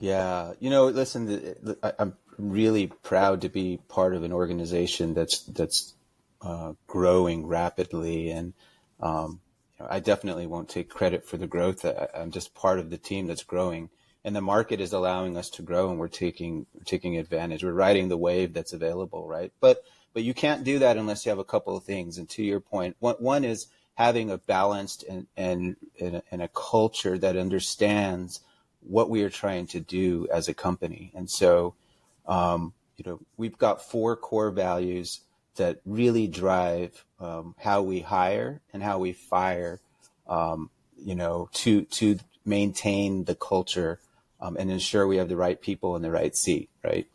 Yeah, listen, I'm really proud to be part of an organization that's growing rapidly, and I definitely won't take credit for the growth. I'm just part of the team that's growing, and the market is allowing us to grow, and we're taking advantage. We're riding the wave that's available, right? But you can't do that unless you have a couple of things. And to your point, one is having a balanced and a culture that understands what we are trying to do as a company. And so, we've got 4 core values that really drive how we hire and how we fire, to maintain the culture and ensure we have the right people in the right seat, right?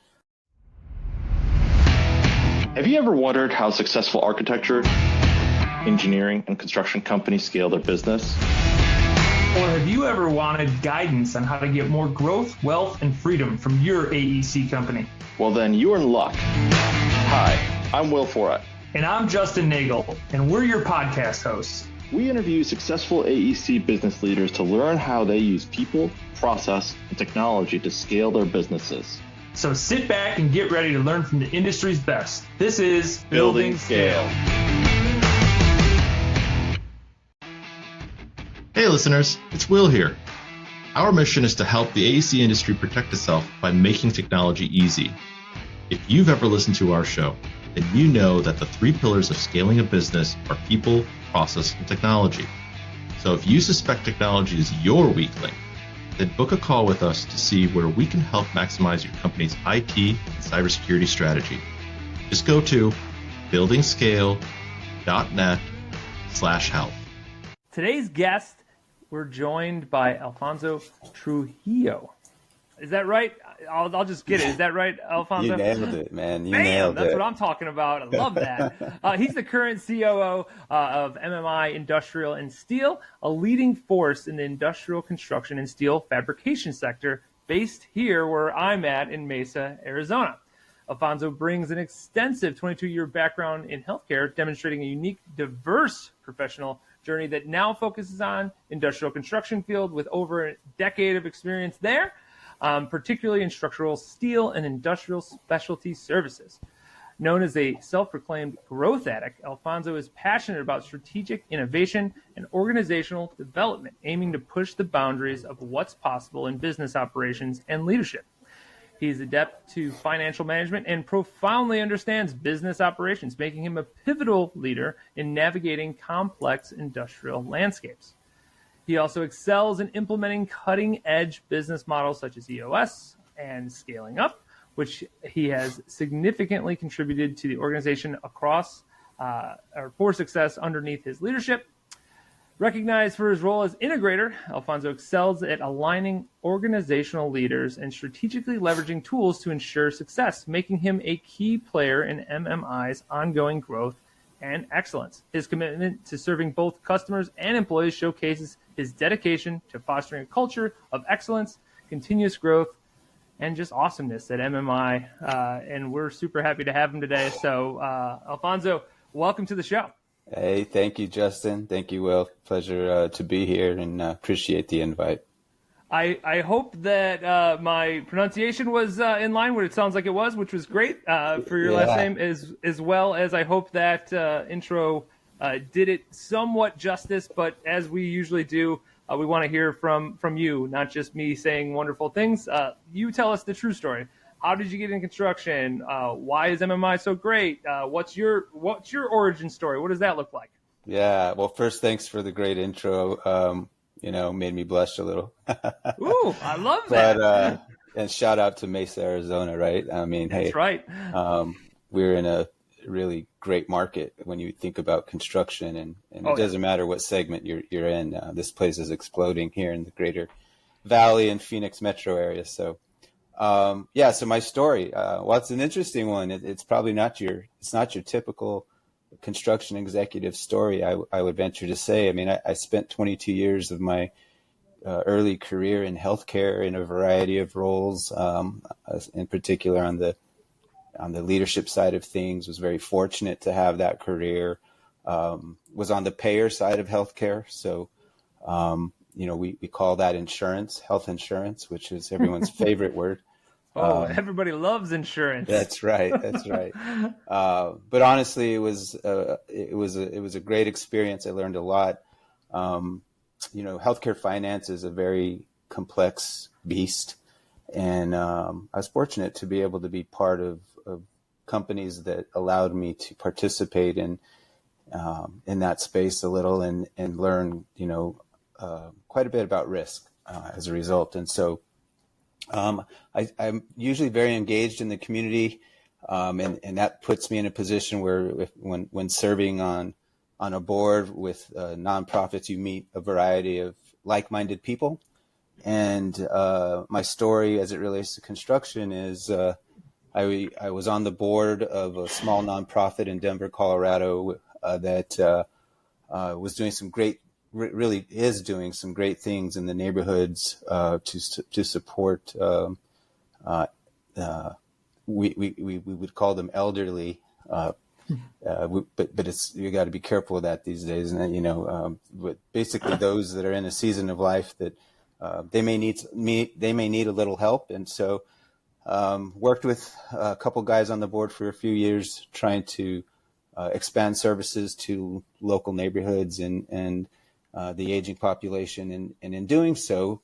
Have you ever wondered how successful architecture, engineering, and construction companies scale their business? Or have you ever wanted guidance on how to get more growth, wealth, and freedom from your AEC company? Well, then you're in luck. Hi, I'm Will Foret. And I'm Justin Neagle, and we're your podcast hosts. We interview successful AEC business leaders to learn how they use people, process, and technology to scale their businesses. So sit back and get ready to learn from the industry's best. This is Building Scale. Hey listeners, it's Will here. Our mission is to help the AEC industry protect itself by making technology easy. If you've ever listened to our show, then you know that the 3 pillars of scaling a business are people, process, and technology. So if you suspect technology is your weak link, then book a call with us to see where we can help maximize your company's IT and cybersecurity strategy. Just go to buildingscale.net/help. Today's guest, we're joined by Alfonso Trujillo. Is that right? I'll just get it. Is that right, Alfonso? You nailed it, man. Nailed it. That's what I'm talking about. I love that. He's the current COO of MMI Industrial and Steel, a leading force in the industrial construction and steel fabrication sector, based here where I'm at in Mesa, Arizona. Alfonso brings an extensive 22-year background in healthcare, demonstrating a unique, diverse professional journey that now focuses on industrial construction field with over a decade of experience there, particularly in structural steel and industrial specialty services. Known as a self-proclaimed growth addict, Alfonso is passionate about strategic innovation and organizational development, aiming to push the boundaries of what's possible in business operations and leadership. He's adept to financial management and profoundly understands business operations, making him a pivotal leader in navigating complex industrial landscapes. He also excels in implementing cutting-edge business models such as EOS and scaling up, which he has significantly contributed to the organization for success underneath his leadership. Recognized for his role as integrator, Alfonso excels at aligning organizational leaders and strategically leveraging tools to ensure success, making him a key player in MMI's ongoing growth and excellence. His commitment to serving both customers and employees showcases his dedication to fostering a culture of excellence, continuous growth, and just awesomeness at MMI. And we're super happy to have him today. So, Alfonso, welcome to the show. Hey, thank you, Justin. Thank you, Will. Pleasure to be here, and appreciate the invite. I hope that my pronunciation was in line with it sounds like it was, which was great for your last name, as well as I hope that intro did it somewhat justice. But as we usually do, we want to hear from you, not just me saying wonderful things. You tell us the true story. How did you get in construction? Why is MMI so great? What's your origin story? What does that look like? Yeah. Well, first, thanks for the great intro. Made me blush a little. Ooh, I love that. But and shout out to Mesa, Arizona, right? I mean, That's right. We're in a really great market when you think about construction, and it doesn't matter what segment you're in. This place is exploding here in the Greater Valley and Phoenix metro area. So. So my story, it's an interesting one. It's probably not your typical construction executive story. I would venture to say. I mean, I spent 22 years of my early career in healthcare in a variety of roles, in particular on the leadership side of things. Was very fortunate to have that career. Was on the payer side of healthcare, so we call that insurance, health insurance, which is everyone's favorite word. Everybody loves insurance. That's right. That's right. But honestly, it was a great experience. I learned a lot. Healthcare finance is a very complex beast, and I was fortunate to be able to be part of companies that allowed me to participate in that space a little and learn, quite a bit about risk as a result. And so I'm usually very engaged in the community, and that puts me in a position where when serving on a board with nonprofits, you meet a variety of like-minded people. And my story as it relates to construction is I was on the board of a small nonprofit in Denver, Colorado that was doing some great, really is doing some great things in the neighborhoods to support. We would call them elderly, but it's, you got to be careful of that these days. And but basically those that are in a season of life that they may need a little help, and so worked with a couple guys on the board for a few years, trying to expand services to local neighborhoods and the aging population. And in doing so,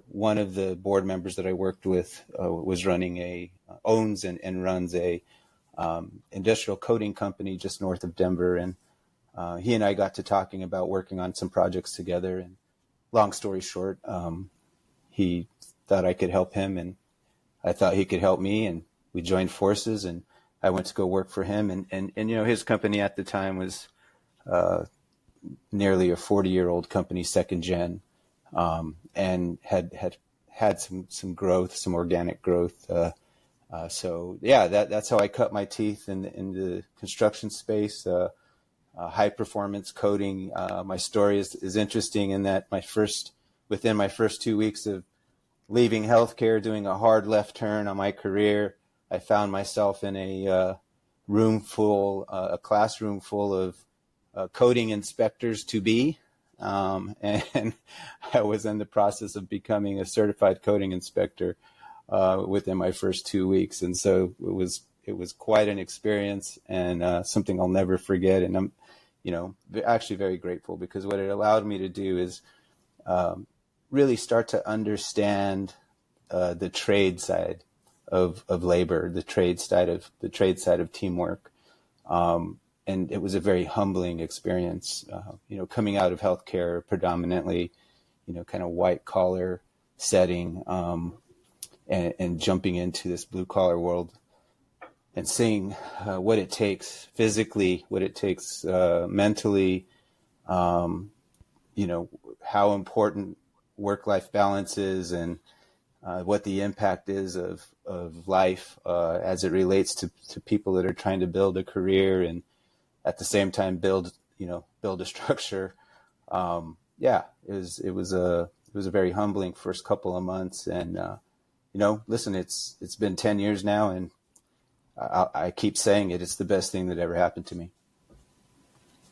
one of the board members that I worked with was owns and runs a industrial coating company just north of Denver. And he and I got to talking about working on some projects together. And long story short, he thought I could help him, and I thought he could help me, and we joined forces, and I went to go work for him. And his company at the time was nearly a 40-year-old company, second gen, and had some growth, some organic growth. So yeah, that's how I cut my teeth in the construction space. High performance coating. My story is interesting in that within my first 2 weeks of leaving healthcare, doing a hard left turn on my career, I found myself in a classroom full of coating inspectors to be, and I was in the process of becoming a certified coating inspector within my first 2 weeks, and so it was quite an experience, and something I'll never forget. And I'm actually very grateful, because what it allowed me to do is really start to understand the trade side of labor, the trade side of teamwork. And it was a very humbling experience, coming out of healthcare, predominantly, kind of white collar setting, and jumping into this blue collar world and seeing what it takes physically, what it takes mentally, how important work-life balance is, and what the impact is of life as it relates to people that are trying to build a career and at the same time build a structure. It was a very humbling first couple of months, and listen, it's been 10 years now, and I keep saying it's the best thing that ever happened to me.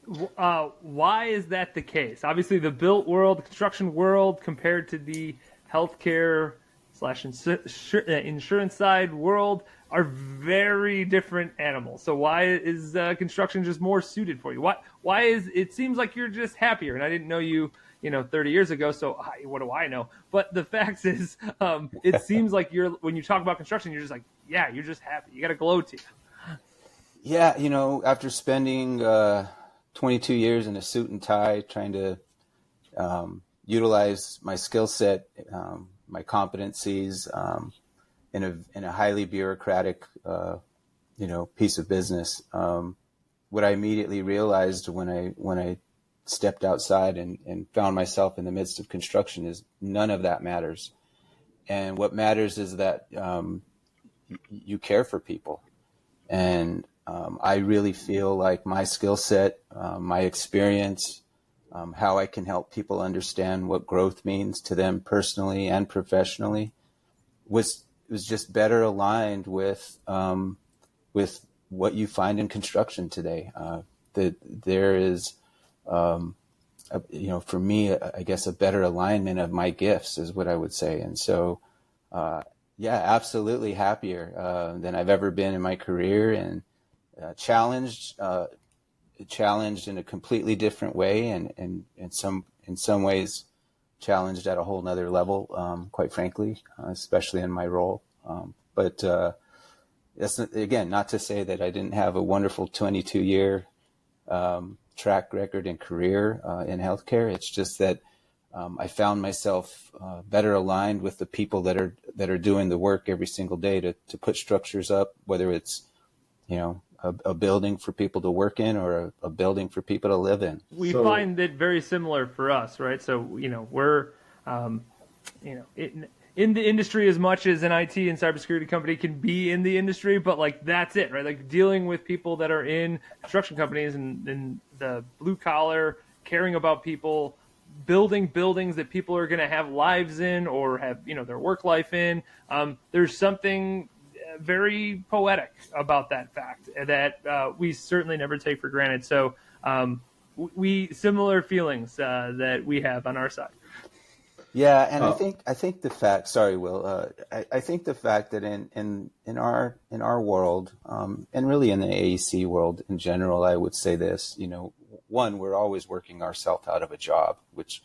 Why is that the case? Obviously, the built world, the construction world, compared to the healthcare / insurance side world, are very different animals. So why is construction just more suited for you? Why is it seems like you're just happier? And I didn't know you 30 years ago, so what do I know? But the fact is, it seems like when you talk about construction, you're just like, yeah, you're just happy. You got a glow to you. Yeah, after spending 22 years in a suit and tie, trying to utilize my skill set, my competencies in a highly bureaucratic, piece of business. What I immediately realized when I stepped outside and found myself in the midst of construction is none of that matters. And what matters is that you care for people. And I really feel like my skill set, my experience, how I can help people understand what growth means to them personally and professionally was just better aligned with what you find in construction today. That there is for me, I guess a better alignment of my gifts is what I would say. And so, yeah, absolutely happier than I've ever been in my career, and challenged in a completely different way, and in some ways challenged at a whole nother level, quite frankly, especially in my role. But that's, again, not to say that I didn't have a wonderful 22-year track record and career in healthcare. It's just that I found myself better aligned with the people that are doing the work every single day to put structures up, whether it's a building for people to work in or a building for people to live in. We find it very similar for us, right? So we're in the industry as much as an IT and cybersecurity company can be in the industry, but like that's it, right? Like dealing with people that are in construction companies and the blue collar, caring about people, building buildings that people are going to have lives in or have their work life in. There's something very poetic about that fact that we certainly never take for granted. So we similar feelings that we have on our side. Yeah, and I think the fact. Sorry, Will. I think the fact that in our world, and really in the AEC world in general, I would say this. One, we're always working ourselves out of a job, which,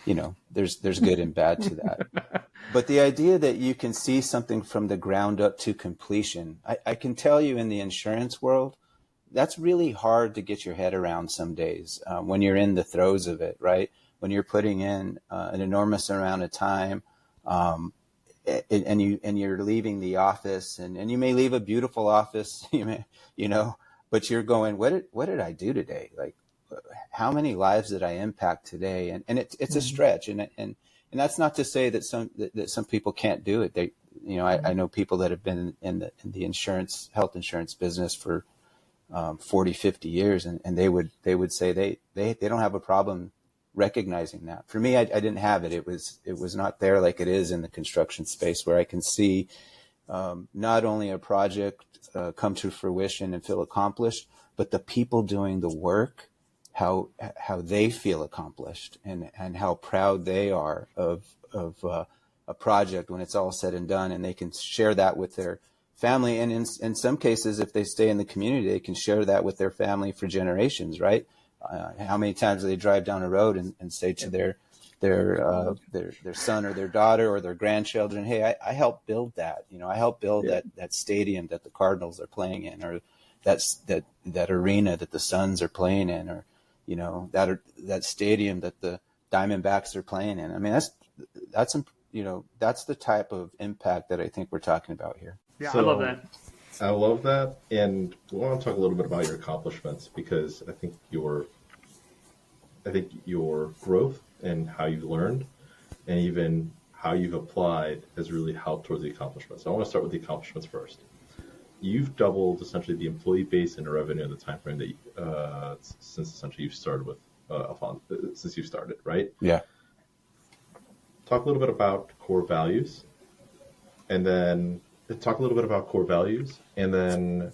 there's good and bad to that. But the idea that you can see something from the ground up to completion, I can tell you in the insurance world, that's really hard to get your head around some days when you're in the throes of it, right? When you're putting in an enormous amount of time, and you're leaving the office, and you may leave a beautiful office, but you're going, what did I do today? Like, how many lives did I impact today? And it's a stretch, and that's not to say that some people can't do it. I know people that have been in the health insurance business for 40, 50 years, and they would say they don't have a problem recognizing that. For me, I didn't have it. It was not there like it is in the construction space, where I can see not only a project come to fruition and feel accomplished, but the people doing the work, how they feel accomplished, and how proud they are of a project when it's all said and done, and they can share that with their family. And in some cases, if they stay in the community, they can share that with their family for generations, right? How many times do they drive down a road and say to their son or their daughter or their grandchildren, hey, I helped build that. I helped build that stadium that the Cardinals are playing in, or that arena that the Suns are playing in, or that stadium that the Diamondbacks are playing in. I mean, that's the type of impact that I think we're talking about here. Yeah, so, I love that. I love that, and we want to talk a little bit about your accomplishments, because I think your growth and how you've learned, and even how you've applied, has really helped towards the accomplishments. So I want to start with the accomplishments first. You've doubled essentially the employee base and the revenue in the time frame that since essentially you've started with Alfonso, since you started, right? Yeah. Talk a little bit about core values, and then talk a little bit about core values, and then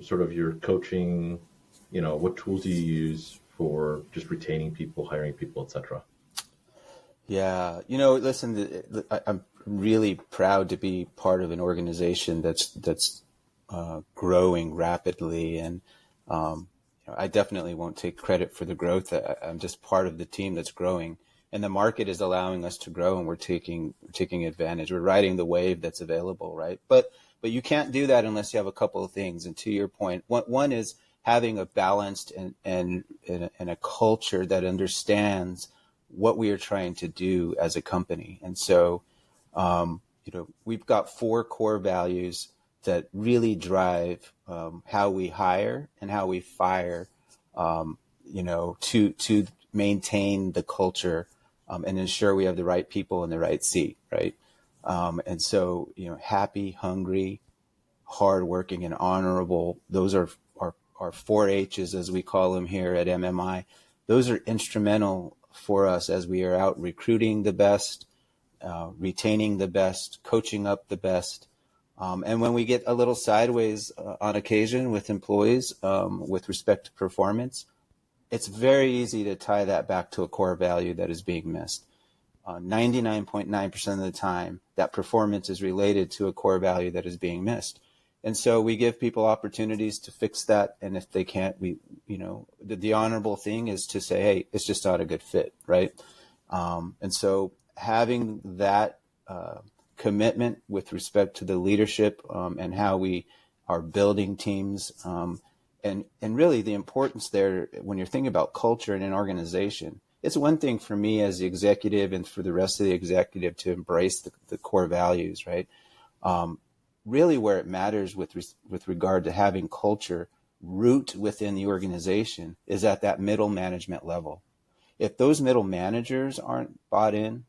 sort of your coaching, what tools do you use for just retaining people, hiring people, etc. Yeah. Listen, I'm really proud to be part of an organization that's growing rapidly. And I definitely won't take credit for the growth. I'm just part of the team that's growing. And the market is allowing us to grow, and we're taking advantage. We're riding the wave that's available, right? But you can't do that unless you have a couple of things. And to your point, one is having a balanced and a culture that understands what we are trying to do as a company. And so, we've got 4 core values that really drive how we hire and how we fire, to maintain the culture. And ensure we have the right people in the right seat, right? And so, happy, hungry, hardworking, and honorable, those are our 4 H's, as we call them here at MMI. Those are instrumental for us as we are out recruiting the best, retaining the best, coaching up the best. And when we get a little sideways on occasion with employees with respect to performance, it's very easy to tie that back to a core value that is being missed. 99.9% of the time, that performance is related to a core value that is being missed. And so we give people opportunities to fix that. And if they can't, the honorable thing is to say, hey, it's just not a good fit, right? And so having that commitment with respect to the leadership and how we are building teams, and really the importance there when you're thinking about culture in an organization. It's one thing for me as the executive and for the rest of the executive to embrace the core values, right? Really where it matters with regard to having culture root within the organization is at that middle management level. If those middle managers aren't bought in,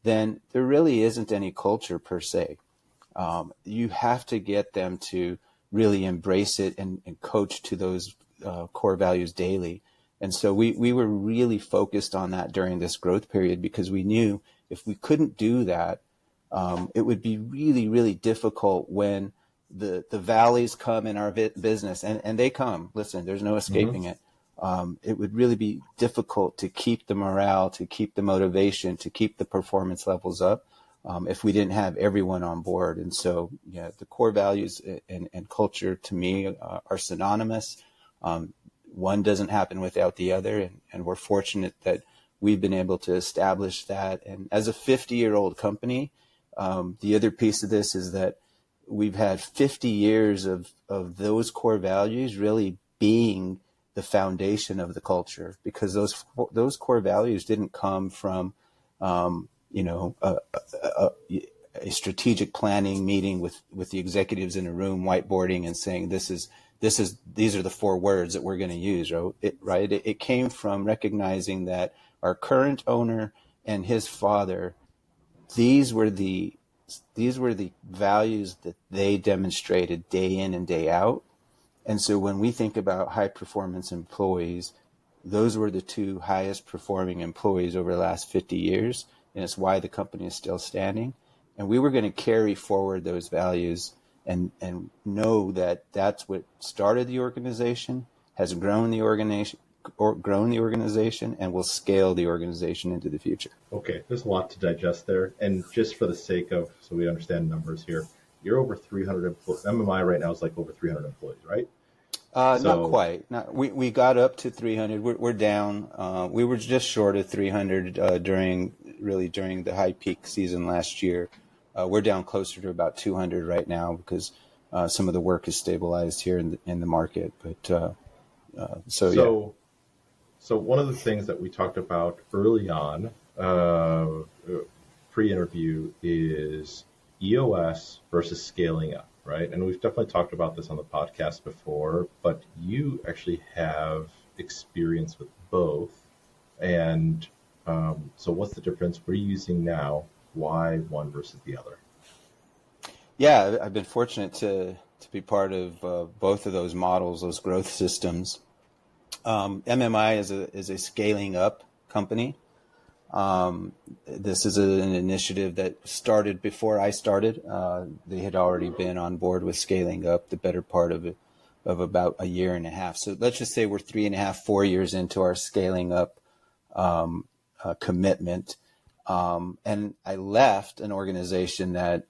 then there really isn't any culture per se. You have to get them to really embrace it and coach to those core values daily. And so we were really focused on that during this growth period because we knew if we couldn't do that, it would be really, really difficult when the valleys come in our business, and they come. Listen, there's no escaping it. It would really be difficult to keep the morale, to keep the motivation, to keep the performance levels up if we didn't have everyone on board. And so, yeah, the core values and culture to me are synonymous. One doesn't happen without the other, and we're fortunate that we've been able to establish that. And as a 50-year-old company, the other piece of this is that we've had 50 years of those core values really being the foundation of the culture, because those core values didn't come from a strategic planning meeting with the executives in a room whiteboarding and saying these are the 4 words that we're going to use, right? It came from recognizing that our current owner and his father, these were the values that they demonstrated day in and day out. And so when we think about high performance employees, those were the 2 highest performing employees over the last 50 years. And it's why the company is still standing. And we were going to carry forward those values and know that that's what started the organization, has grown the organization, and will scale the organization into the future. Okay, there's a lot to digest there. And just for the sake of, so we understand numbers here, you're over 300 employees. MMI right now is like over 300 employees, right? Not quite. We got up to 300. We're down. We were just short of 300 during the high peak season last year. We're down closer to about 200 right now because some of the work is stabilized here in the market. But so one of the things that we talked about early on, pre-interview, is EOS versus scaling up, right? And we've definitely talked about this on the podcast before, but you actually have experience with both. And so what's the difference? What are you using now? Why one versus the other? Yeah, I've been fortunate to be part of both of those models, those growth systems. MMI is a scaling up company. This is an initiative that started before I started. They had already been on board with scaling up the better part of about a year and a half. So let's just say we're 3.5, 4 years into our scaling up commitment. And I left an organization that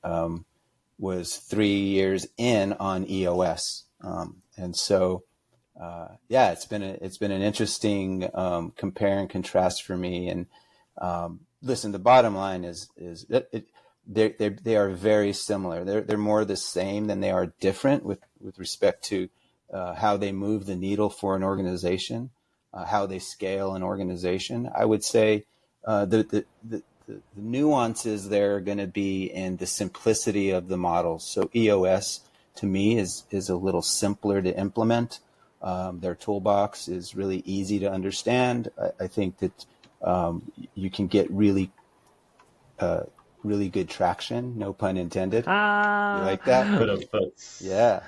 was 3 years in on EOS. And so it's been an interesting compare and contrast for me. And listen, the bottom line is that they are very similar. They're more the same than they are different with respect to how they move the needle for an organization, how they scale an organization. I would say the nuances there are going to be in the simplicity of the models. So EOS to me is a little simpler to implement. Their toolbox is really easy to understand. I think that you can get really good traction, no pun intended. You like that? Yeah.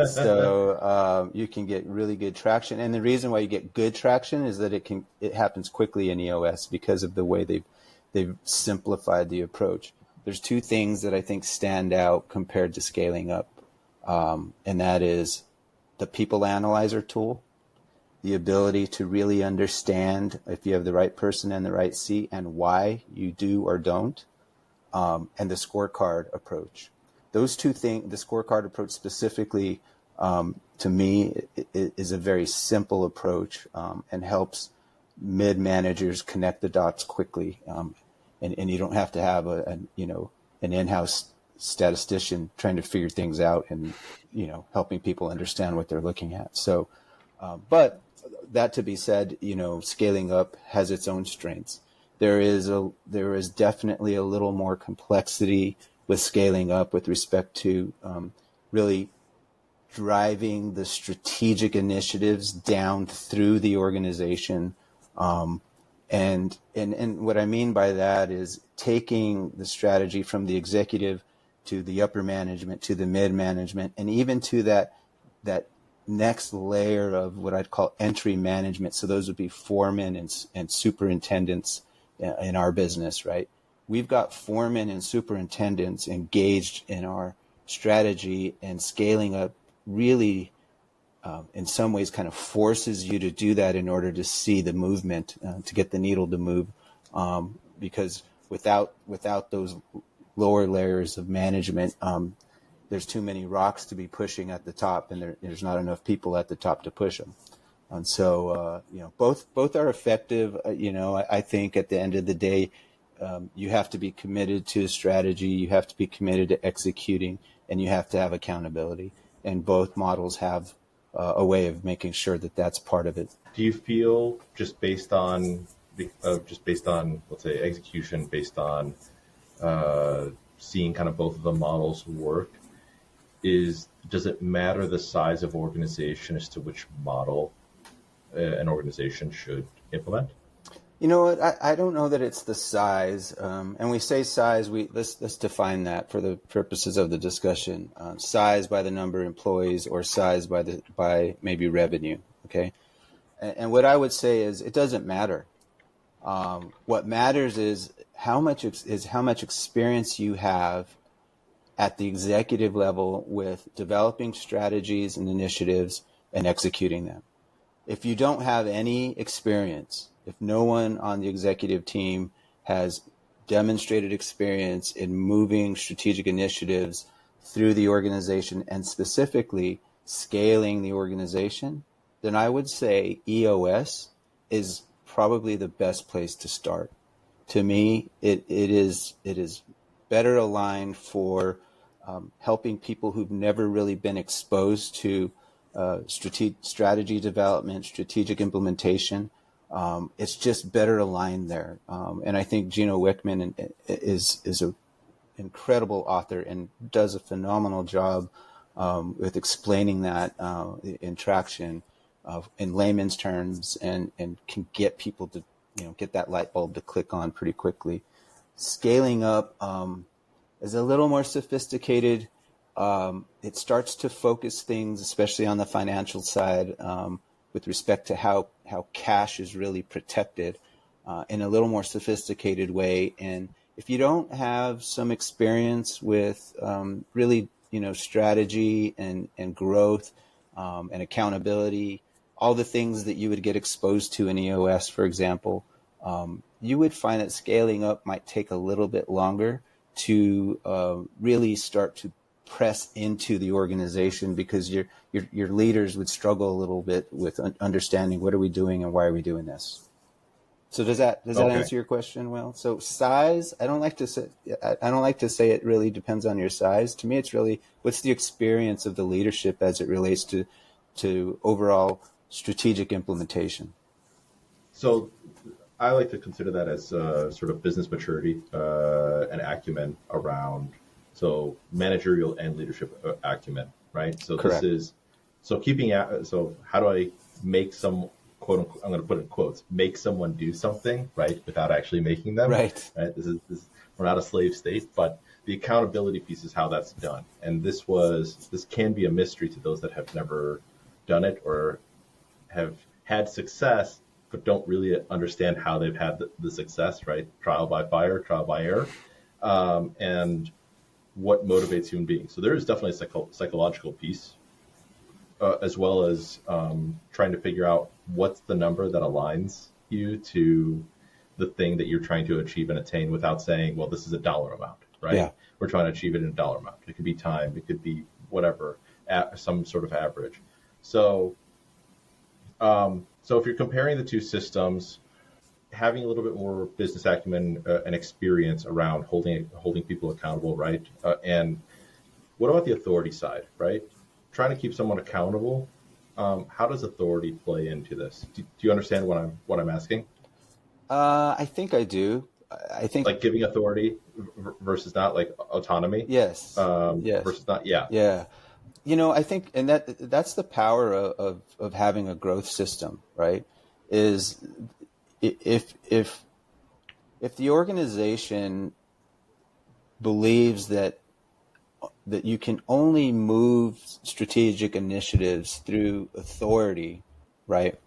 So you can get really good traction. And the reason why you get good traction is that it happens quickly in EOS because of the way they've simplified the approach. There's 2 things that I think stand out compared to scaling up. And that is the people analyzer tool. the ability to really understand if you have the right person in the right seat and why you do or don't, and the scorecard approach. Those two things, the scorecard approach specifically, to me, is a very simple approach, and helps mid-managers connect the dots quickly. And you don't have to have an in-house statistician trying to figure things out and, helping people understand what they're looking at. So, but that to be said, scaling up has its own strengths. There is definitely a little more complexity with scaling up with respect to really driving the strategic initiatives down through the organization. And what I mean by that is taking the strategy from the executive to the upper management, to the mid management, and even to that next layer of what I'd call entry management. So those would be foremen and superintendents in our business, right? We've got foremen and superintendents engaged in our strategy, and scaling up really, in some ways, kind of forces you to do that in order to see the movement, to get the needle to move. Because without those lower layers of management, there's too many rocks to be pushing at the top, and there's not enough people at the top to push them. And so, both are effective. I think at the end of the day, you have to be committed to a strategy, you have to be committed to executing, and you have to have accountability. And both models have a way of making sure that that's part of it. Do you feel just based on let's say execution, based on seeing kind of both of the models work, does it matter the size of organization as to which model an organization should implement? You know what? I don't know that it's the size. And we say size, let's define that for the purposes of the discussion. Size by the number of employees, or size by maybe revenue. Okay. And what I would say is it doesn't matter. What matters is how much experience you have at the executive level with developing strategies and initiatives and executing them. If you don't have any experience, if no one on the executive team has demonstrated experience in moving strategic initiatives through the organization and specifically scaling the organization, then I would say EOS is probably the best place to start. To me, it is better aligned for helping people who've never really been exposed to strategy development, strategic implementation. It's just better aligned there. And I think Gino Wickman is an incredible author and does a phenomenal job with explaining that in traction in layman's terms, and can get people to get that light bulb to click on pretty quickly. Scaling up is a little more sophisticated. It starts to focus things, especially on the financial side, with respect to how cash is really protected in a little more sophisticated way. And if you don't have some experience with really, strategy and growth and accountability, all the things that you would get exposed to in EOS, for example, you would find that scaling up might take a little bit longer to really start to press into the organization, because your leaders would struggle a little bit with understanding what are we doing and why are we doing this. So does that answer your question well? So size, I don't like to say it really depends on your size. To me, it's really what's the experience of the leadership as it relates to overall strategic implementation. So I like to consider that as sort of business maturity and acumen around, so managerial and leadership acumen, right? So correct. So how do I make some, quote unquote, I'm going to put in quotes, make someone do something, right, without actually making them, right? This we're not a slave state, but the accountability piece is how that's done. And this can be a mystery to those that have never done it or have had success, but don't really understand how they've had the success, right? Trial by fire, trial by error, and what motivates human beings. So there is definitely a psychological piece, as well as trying to figure out what's the number that aligns you to the thing that you're trying to achieve and attain without saying, well, this is a dollar amount, right? Yeah. We're trying to achieve it in a dollar amount. It could be time, it could be whatever, some sort of average. So, so if you're comparing the two systems, having a little bit more business acumen and experience around holding people accountable, right? And what about the authority side, right? Trying to keep someone accountable. How does authority play into this? Do you understand what I'm asking? I think I do. I think like giving authority versus not, like autonomy. Yes. Yes. Versus not. Yeah. Yeah. I think, and that's the power of having a growth system, right? Is if the organization believes that you can only move strategic initiatives through authority, right?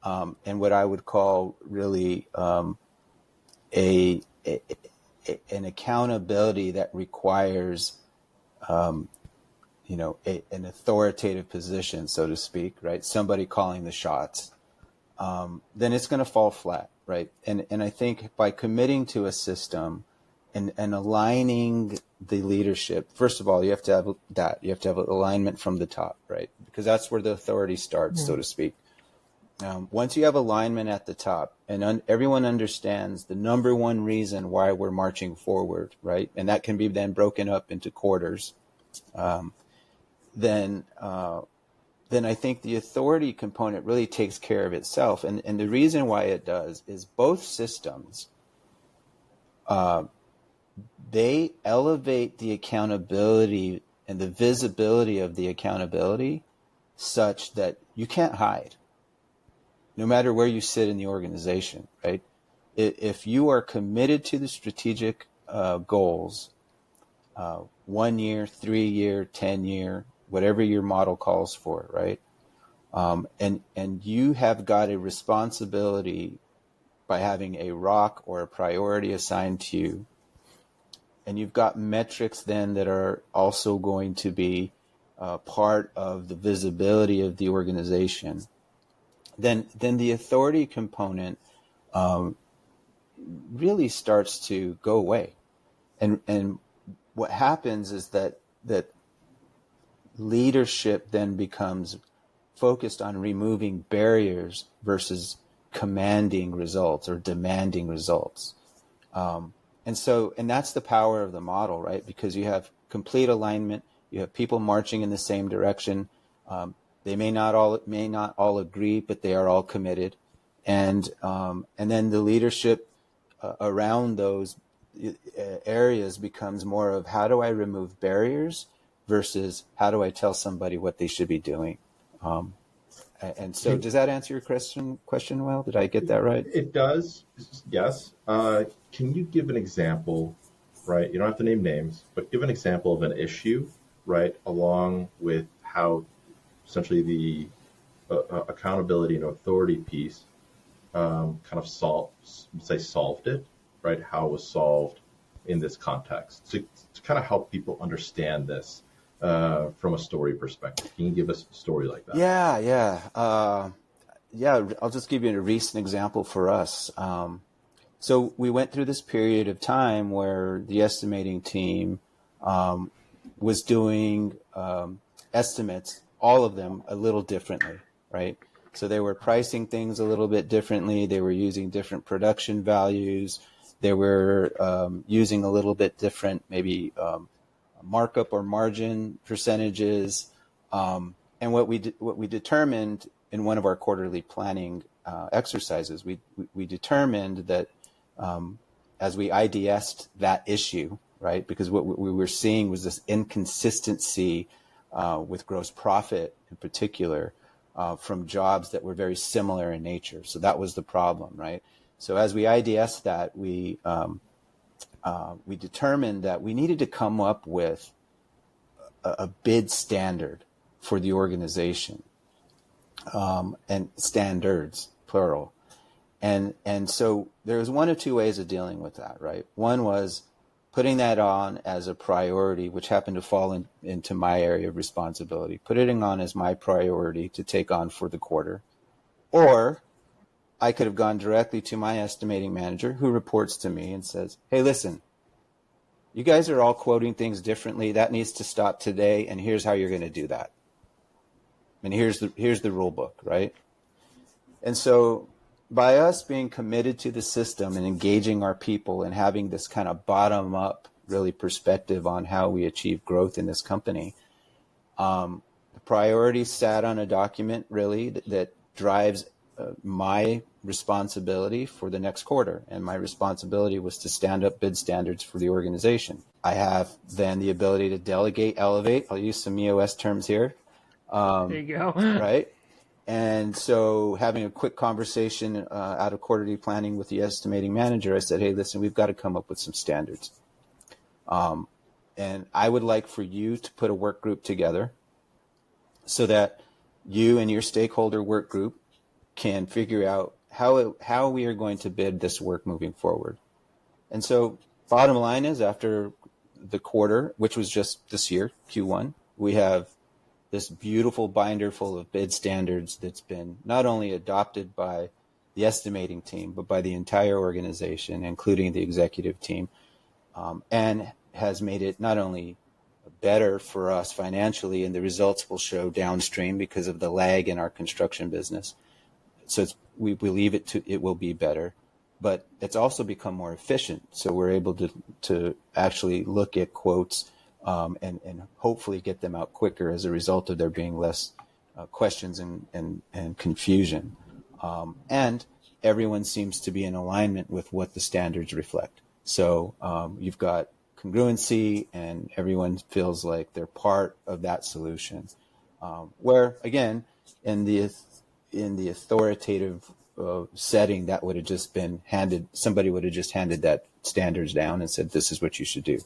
And what I would call really an accountability that requires an authoritative position, so to speak, right? Somebody calling the shots. Then it's going to fall flat, right? And I think by committing to a system and aligning the leadership, first of all, you have to have that. You have to have alignment from the top, right? Because that's where the authority starts, so to speak. Once you have alignment at the top and everyone understands the number one reason why we're marching forward, right? And that can be then broken up into quarters. Then I think the authority component really takes care of itself. And the reason why it does is both systems, they elevate the accountability and the visibility of the accountability such that you can't hide, no matter where you sit in the organization, right? If you are committed to the strategic goals, 1 year, 3 year, 10 year, whatever your model calls for, right? And you have got a responsibility by having a rock or a priority assigned to you. And you've got metrics then that are also going to be part of the visibility of the organization. Then the authority component really starts to go away. And what happens is that leadership then becomes focused on removing barriers versus commanding results or demanding results. And that's the power of the model, right? Because you have complete alignment, you have people marching in the same direction. They may not all agree, but they are all committed. And then the leadership around those areas becomes more of how do I remove barriers versus how do I tell somebody what they should be doing. And so does that answer your question well? Did I get that right? It does. Yes. Can you give an example, right? You don't have to name names, but give an example of an issue, right? Along with how essentially the accountability and authority piece kind of solved it, right? How it was solved in this context to kind of help people understand this from a story perspective. Can you give us a story like that? Yeah. I'll just give you a recent example for us. So we went through this period of time where the estimating team was doing estimates, all of them a little differently, right? So they were pricing things a little bit differently. They were using different production values. They were using a little bit different, maybe markup or margin percentages. And what we determined in one of our quarterly planning exercises, we determined that as we IDS'd that issue, right? Because what we were seeing was this inconsistency with gross profit in particular from jobs that were very similar in nature. So that was the problem, right? So as we IDS'd that, we determined that we needed to come up with a bid standard for the organization, and standards, plural. And so there was one of two ways of dealing with that, right? One was putting that on as a priority, which happened to fall into my area of responsibility, putting it on as my priority to take on for the quarter. Or I could have gone directly to my estimating manager who reports to me and says, hey, listen, you guys are all quoting things differently. That needs to stop today. And here's how you're going to do that. And here's the rule book, right? And so by us being committed to the system and engaging our people and having this kind of bottom up really perspective on how we achieve growth in this company, the priorities sat on a document really that drives my responsibility for the next quarter. And my responsibility was to stand up bid standards for the organization. I have then the ability to delegate, elevate. I'll use some EOS terms here. There you go. Right. And so having a quick conversation out of quarterly planning with the estimating manager, I said, hey, listen, we've got to come up with some standards. And I would like for you to put a work group together so that you and your stakeholder work group can figure out how we are going to bid this work moving forward. And so bottom line is, after the quarter, which was just this year, Q1, we have this beautiful binder full of bid standards that's been not only adopted by the estimating team, but by the entire organization, including the executive team, and has made it not only better for us financially, and the results will show downstream because of the lag in our construction business. So we believe it will be better, but it's also become more efficient. So we're able to actually look at quotes and hopefully get them out quicker as a result of there being less questions and confusion. And everyone seems to be in alignment with what the standards reflect. So you've got congruency, and everyone feels like they're part of that solution. Where again, in the authoritative setting, that would have just been somebody would have just handed that standards down and said, this is what you should do.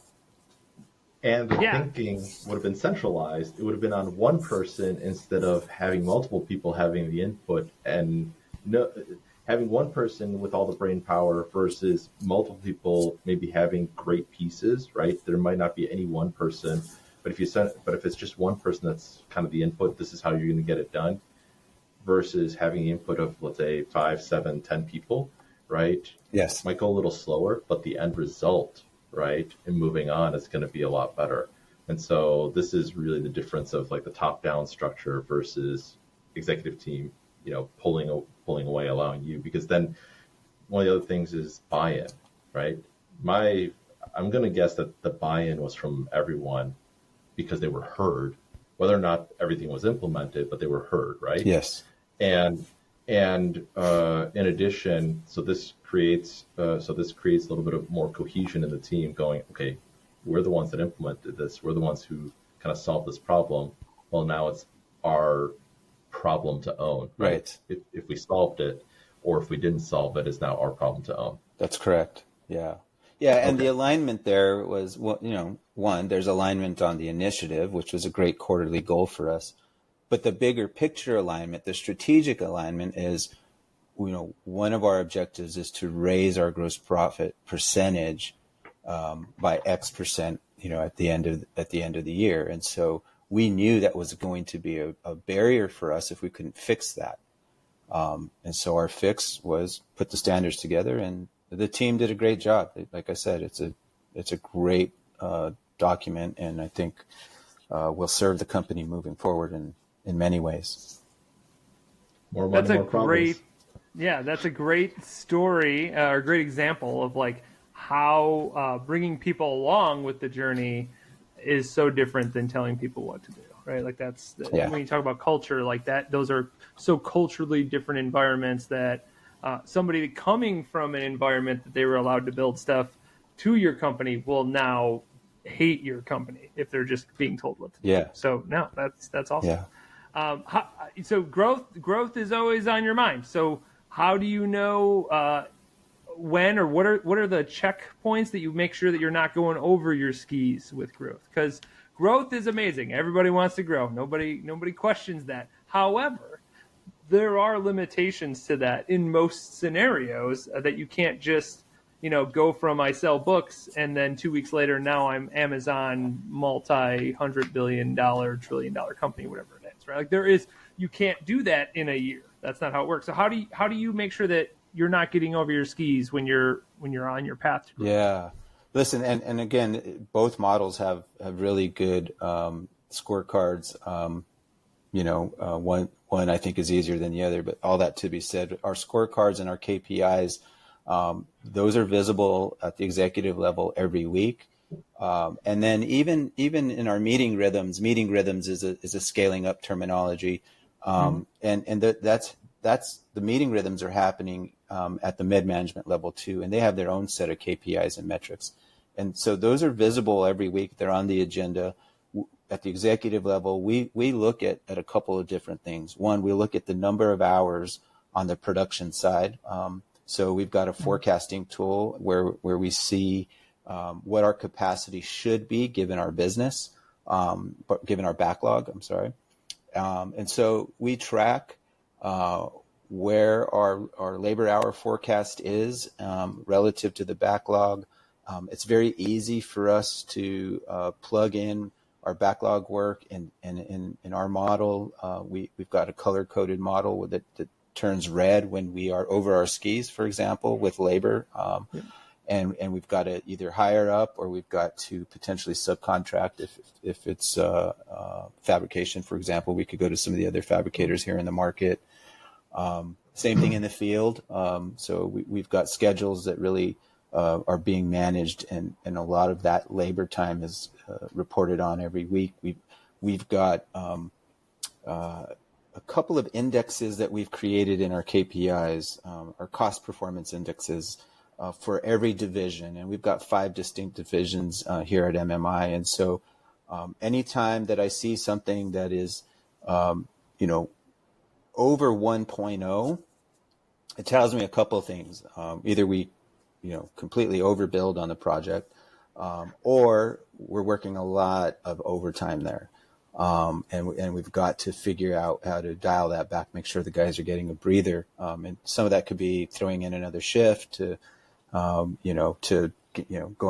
And the thinking would have been centralized. It would have been on one person instead of having multiple people having the input, and having one person with all the brain power versus multiple people maybe having great pieces, right? There might not be any one person, but if it's just one person that's kind of the input, this is how you're going to get it done, versus having the input of, let's say, 5, 7, 10 people, right? Yes. Might go a little slower, but the end result, right, and moving on is going to be a lot better. And so this is really the difference of like the top-down structure versus executive team, pulling away, allowing you, because then one of the other things is buy-in, right? I'm going to guess that the buy-in was from everyone because they were heard, whether or not everything was implemented, but they were heard, right? Yes. And in addition, so this creates a little bit of more cohesion in the team, going, okay, we're the ones that implemented this. We're the ones who kind of solved this problem. Well, now it's our problem to own, right? If we solved it, or if we didn't solve it, it's now our problem to own. That's correct. Yeah. And the alignment there was, one, there's alignment on the initiative, which was a great quarterly goal for us. But the bigger picture alignment, the strategic alignment is, one of our objectives is to raise our gross profit percentage by X percent, at the end of the year. And so we knew that was going to be a barrier for us if we couldn't fix that. And so our fix was put the standards together, and the team did a great job. Like I said, it's a great document, and I think will serve the company moving forward in many ways. More money, more problems. That's a great story, or a great example of like how bringing people along with the journey is so different than telling people what to do, right? Like when you talk about culture like that, those are so culturally different environments that somebody coming from an environment that they were allowed to build stuff to your company will now hate your company if they're just being told what to do. So no, that's awesome. So growth is always on your mind. So how do you know when, or what are the checkpoints that you make sure that you're not going over your skis with growth? Because growth is amazing. Everybody wants to grow. Nobody questions that. However, there are limitations to that in most scenarios that you can't just, go from I sell books and then 2 weeks later now I'm Amazon multi-$100 billion, $1 trillion company, whatever it is, right? Like you can't do that in a year. That's not how it works. So how do you make sure that you're not getting over your skis when you're on your path to growth? Yeah. Listen, and again, both models have really good scorecards. One I think is easier than the other, but all that to be said, our scorecards and our KPIs, those are visible at the executive level every week. And then even in our meeting rhythms is a scaling up terminology. And that's the meeting rhythms are happening at the mid-management level too, and they have their own set of KPIs and metrics. And so those are visible every week. They're on the agenda. At the executive level, we look at a couple of different things. One, we look at the number of hours on the production side. So we've got a forecasting tool where we see what our capacity should be given our business, but given our backlog, I'm sorry. And so we track where our labor hour forecast is relative to the backlog. It's very easy for us to plug in our backlog work in our model. We've got a color-coded model that turns red when we are over our skis, for example, with labor. And we've got to either hire up or we've got to potentially subcontract if it's fabrication, for example. We could go to some of the other fabricators here in the market. Same thing in the field. So we've got schedules that really are being managed, and a lot of that labor time is reported on every week. We've got a couple of indexes that we've created in our KPIs, our cost performance indexes for every division, and we've got 5 distinct divisions here at MMI. And so anytime that I see something that is over 1.0, it tells me a couple of things. Either we completely overbilled on the project, or we're working a lot of overtime there. And we've got to figure out how to dial that back, make sure the guys are getting a breather. And some of that could be throwing in another shift to going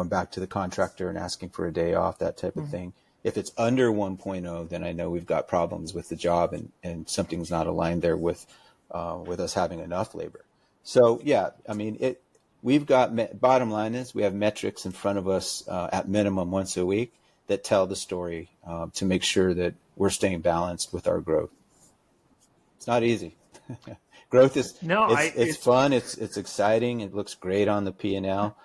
back to the contractor and asking for a day off, that type of thing. If it's under 1.0, then I know we've got problems with the job and something's not aligned there with us having enough labor. So yeah, I mean, we've got, bottom line is we have metrics in front of us at minimum once a week that tell the story to make sure that we're staying balanced with our growth. It's not easy. Growth is, it's fun. It's exciting. It looks great on the P&L.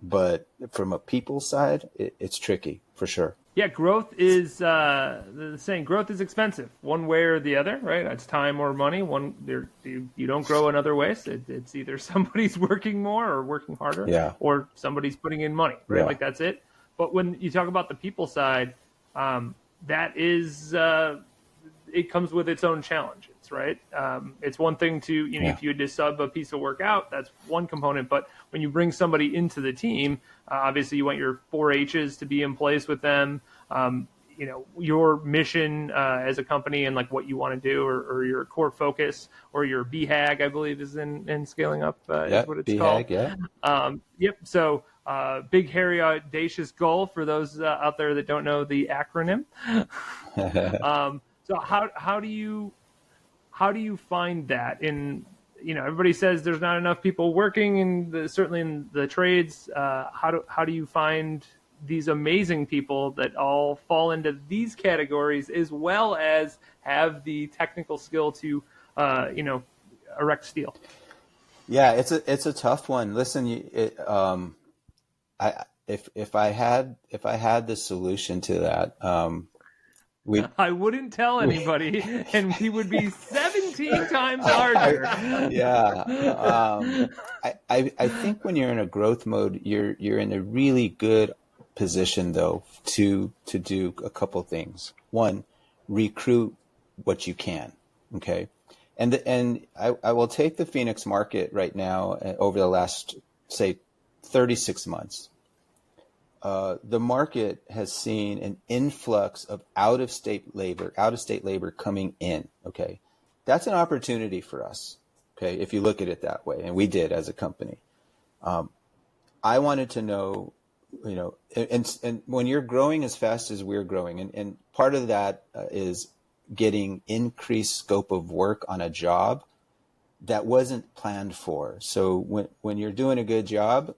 But from a people side, it's tricky for sure. Yeah, growth is the saying. Growth is expensive, one way or the other, right? It's time or money. You don't grow in other ways. It's either somebody's working more or working harder, or somebody's putting in money, right? Like that's it. But when you talk about the people side, that is it comes with its own challenges, right? It's one thing to if you had to sub a piece of work out, that's one component. But when you bring somebody into the team, obviously you want your 4 H's to be in place with them. Your mission as a company and like what you want to do, or your core focus, or your BHAG, I believe, is in scaling up. Is what it's BHAG, called. Yep. So big, hairy, audacious goal for those out there that don't know the acronym. So how do you find that in, everybody says there's not enough people working certainly in the trades. How do you find these amazing people that all fall into these categories, as well as have the technical skill to, erect steel? Yeah, it's a tough one. Listen, if I had the solution to that, I wouldn't tell anybody, and we would be 17 times larger. Yeah. I think when you're in a growth mode, you're in a really good position, though, to do a couple things. One, recruit what you can. Okay. And I will take the Phoenix market right now over the last, say, 36 months. The market has seen an influx of out-of-state labor coming in. Okay. That's an opportunity for us. Okay. If you look at it that way, and we did as a company. I wanted to know, and when you're growing as fast as we're growing, and part of that is getting increased scope of work on a job that wasn't planned for. So when you're doing a good job,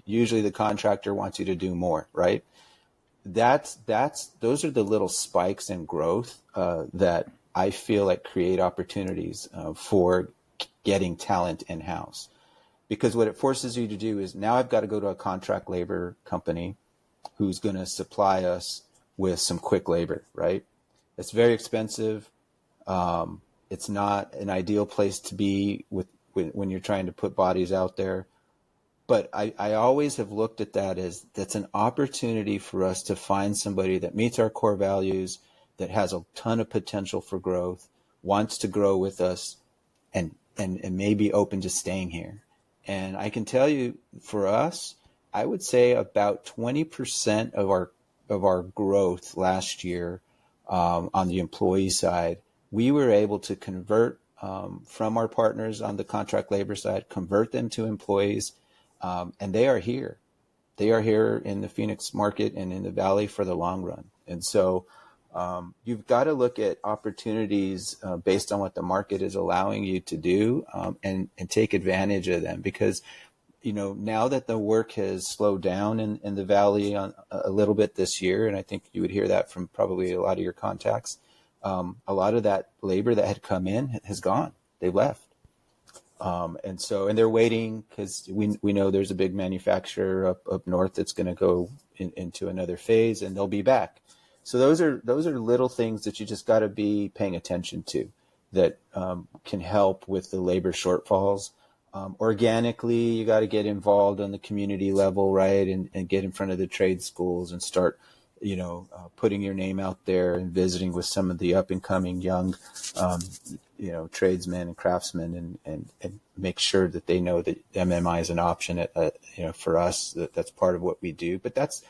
usually the contractor wants you to do more, right? Those are the little spikes in growth that I feel like create opportunities for getting talent in-house. Because what it forces you to do is, now I've got to go to a contract labor company who's going to supply us with some quick labor, right? It's very expensive. It's not an ideal place to be when you're trying to put bodies out there. But I always have looked at that as that's an opportunity for us to find somebody that meets our core values, that has a ton of potential for growth, wants to grow with us, and may be open to staying here. And I can tell you, for us, I would say about 20% of our growth last year on the employee side, we were able to convert from our partners on the contract labor side, convert them to employees, and they are here. They are here in the Phoenix market and in the Valley for the long run. And so you've got to look at opportunities based on what the market is allowing you to do, and take advantage of them. Because, now that the work has slowed down in the Valley a little bit this year, and I think you would hear that from probably a lot of your contacts, a lot of that labor that had come in has gone. They've left. And they're waiting, because we know there's a big manufacturer up north that's going to go into another phase, and they'll be back. So those are little things that you just got to be paying attention to that can help with the labor shortfalls. Organically, you got to get involved on the community level, right, and get in front of the trade schools and start, putting your name out there and visiting with some of the up and coming young, tradesmen and craftsmen, and make sure that they know that MMI is an option for us. That's part of what we do. But that's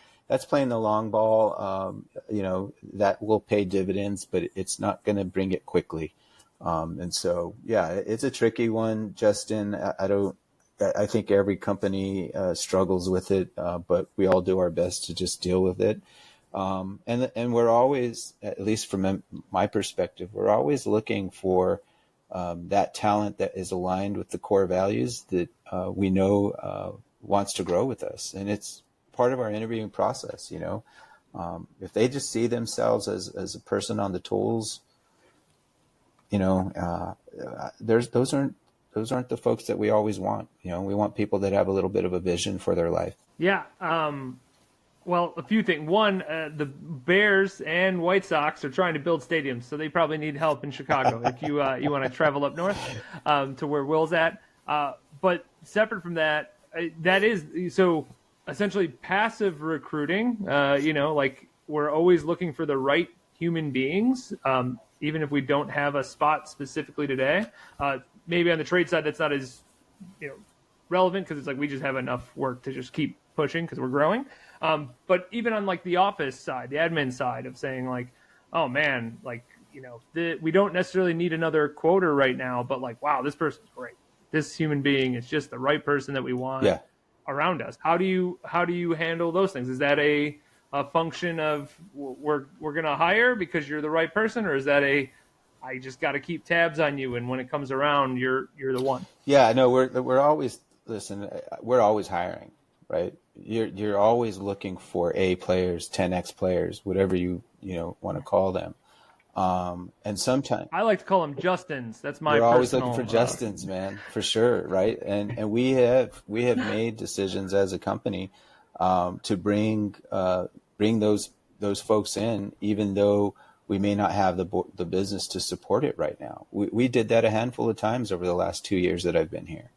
playing the long ball. That will pay dividends, but it's not going to bring it quickly. It's a tricky one, Justin. I think every company struggles with it, but we all do our best to just deal with it. And we're always, at least from my perspective, we're always looking for that talent that is aligned with the core values that we know wants to grow with us. And it's part of our interviewing process. If they just see themselves as a person on the tools, those aren't the folks that we always want. We want people that have a little bit of a vision for their life. Yeah. Well, a few things. One, the Bears and White Sox are trying to build stadiums, so they probably need help in Chicago if you want to travel up north to where Will's at. But separate from that, that is so essentially passive recruiting. We're always looking for the right human beings, even if we don't have a spot specifically today. Maybe on the trade side, that's not as relevant, because it's like we just have enough work to just keep pushing because we're growing. But even on the office side, the admin side of saying oh man, we don't necessarily need another quoter right now, but wow, this person's great. This human being is just the right person that we want around us. How do you handle those things? Is that a function of we're going to hire because you're the right person, or is that I just got to keep tabs on you, and when it comes around, you're the one? Yeah, no, we're always hiring, right? You're always looking for A players, 10X players, whatever you want to call them. And sometimes I like to call them Justins. That's my. We're always looking for Justins, man, for sure, right? And we have made decisions as a company to bring those folks in, even though we may not have the business to support it right now. We did that a handful of times over the last 2 years that I've been here,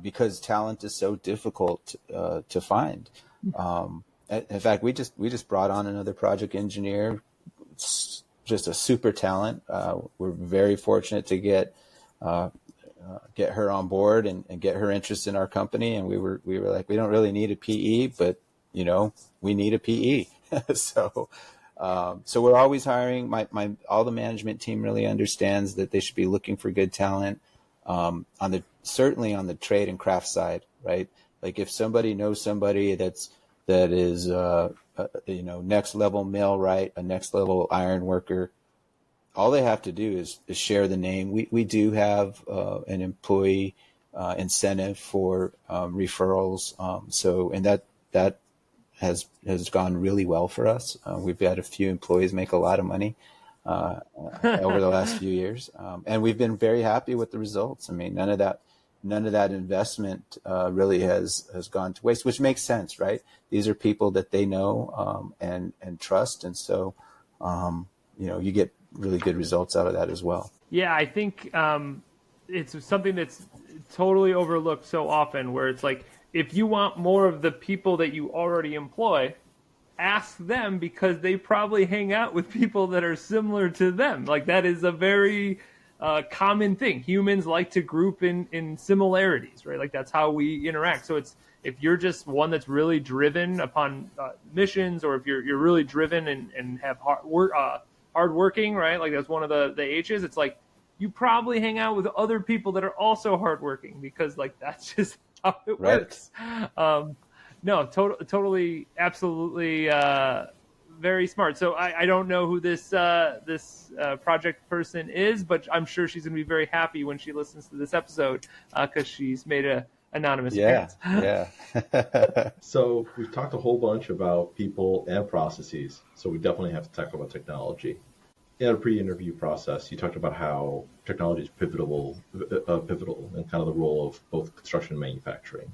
because talent is so difficult to find. In fact, we just brought on another project engineer, just a super talent. We're very fortunate to get her on board and get her interest in our company. And we were like, we don't really need a PE, but we need a PE. So we're always hiring. All the management team really understands that they should be looking for good talent, certainly on the trade and craft side, right? Like if somebody knows somebody that is next level millwright, a next level iron worker, all they have to do is share the name. We do have an employee incentive for referrals. And that has gone really well for us. We've had a few employees make a lot of money over the last few years, and we've been very happy with the results. I mean, none of that investment really has gone to waste, which makes sense, right? These are people that they know and trust, and so you get really good results out of that as well. Yeah, I think it's something that's totally overlooked so often, where it's like, if you want more of the people that you already employ, ask them, because they probably hang out with people that are similar to them. Like, that is a very common thing. Humans like to group in similarities, right? Like, that's how we interact. So if you're just one that's really driven upon missions, or if you're really driven and have hardworking, right? Like, that's one of the H's. It's like, you probably hang out with other people that are also hardworking, because like, that's just how it works. No, totally, absolutely, very smart. So I don't know who this project person is, but I'm sure she's going to be very happy when she listens to this episode, because she's made a anonymous appearance. Yeah. So we've talked a whole bunch about people and processes. So we definitely have to talk about technology. In a pre-interview process, you talked about how technology is pivotal in kind of the role of both construction and manufacturing.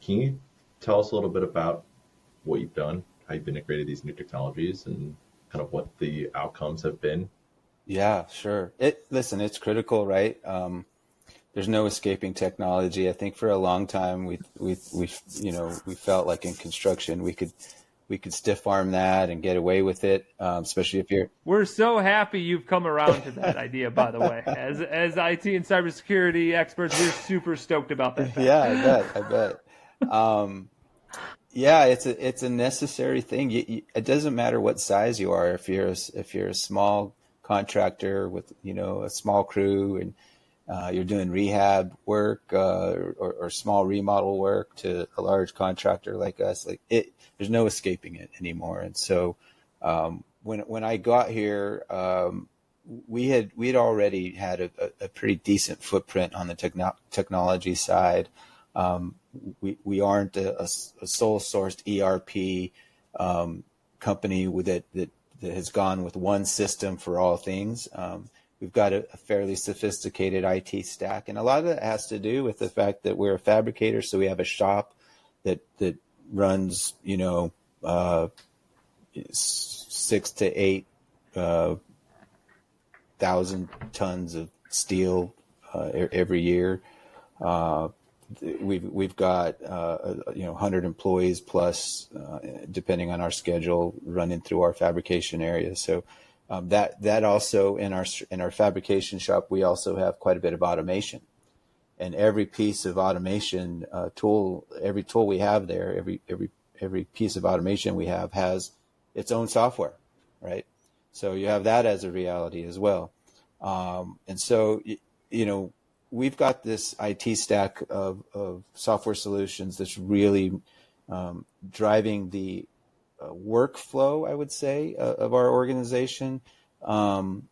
Can you tell us a little bit about what you've done, how you've integrated these new technologies, and kind of what the outcomes have been? Yeah, sure. It's critical, right? There's no escaping technology. I think for a long time we felt like in construction we could stiff arm that and get away with it, especially if you're. We're so happy you've come around to that idea, by the way. As IT and cybersecurity experts, we're super stoked about that. Yeah, I bet. Yeah, it's a necessary thing. It doesn't matter what size you are. If you're a small contractor with a small crew, and you're doing rehab work or small remodel work, to a large contractor like us, there's no escaping it anymore. And so when I got here, we'd already had a pretty decent footprint on the technology side. We aren't a sole sourced ERP company that has gone with one system for all things. We've got a fairly sophisticated IT stack, and a lot of that has to do with the fact that we're a fabricator. So we have a shop that runs 6 to 8 thousand tons of steel every year. We've got 100 employees plus, depending on our schedule, running through our fabrication area. So that also in our fabrication shop, we also have quite a bit of automation, and every piece of automation every tool we have there, every piece of automation we have has its own software, right? So you have that as a reality as well. And so, we've got this IT stack of software solutions that's really driving the workflow, I would say, of our organization, and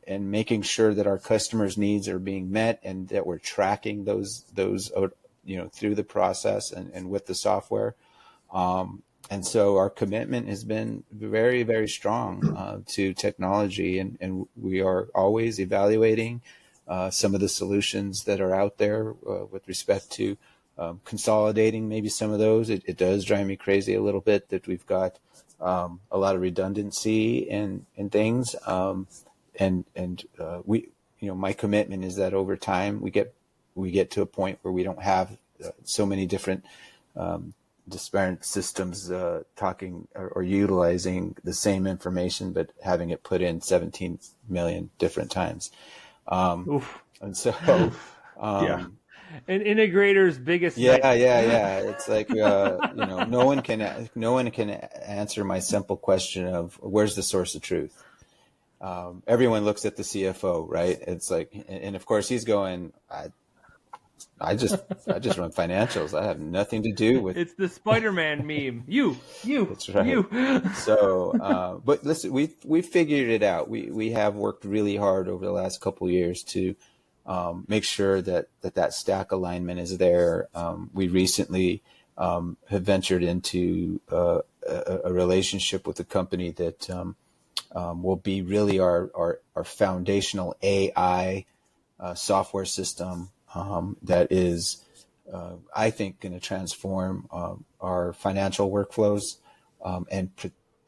making sure that our customers' needs are being met, and that we're tracking those through the process and with the software. And so our commitment has been very, very strong to technology, and we are always evaluating some of the solutions that are out there with respect to consolidating maybe some of those. It does drive me crazy a little bit that we've got a lot of redundancy in things. My commitment is that over time we get to a point where we don't have so many different disparate systems talking or utilizing the same information, but having it put in 17 million different times. And so, an integrator's biggest nightmare. Yeah. It's like no one can answer my simple question of where's the source of truth. Everyone looks at the CFO, right? It's like, and of course he's going, I just run financials. I have nothing to do with. It's the Spider-Man meme. You. That's right. You. So, but listen, we figured it out. We have worked really hard over the last couple of years to make sure that stack alignment is there. We recently have ventured into a relationship with a company that will be really our foundational AI software system that is, I think, going to transform our financial workflows and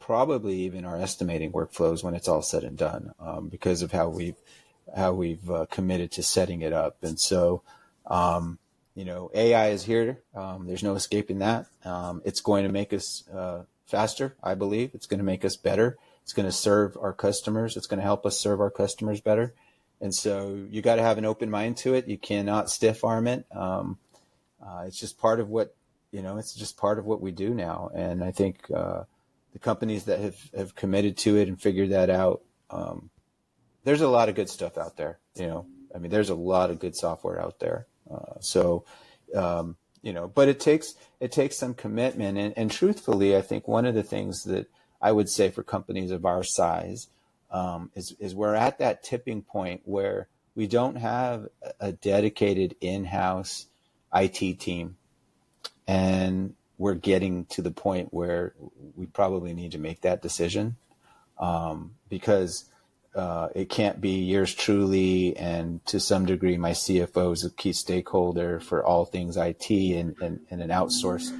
probably even our estimating workflows when it's all said and done, because of how we've committed to setting it up. And so, AI is here. There's no escaping that. It's going to make us faster, I believe. It's going to make us better. It's going to serve our customers. It's going to help us serve our customers better. And so you got to have an open mind to it. You cannot stiff arm it. It's just part of what, it's just part of what we do now. And I think the companies that have committed to it and figured that out, there's a lot of good stuff out there. There's a lot of good software out there. But it takes some commitment. And truthfully, I think one of the things that I would say for companies of our size is we're at that tipping point where we don't have a dedicated in-house IT team. And we're getting to the point where we probably need to make that decision because it can't be yours truly, and to some degree, my CFO is a key stakeholder for all things IT and an outsourced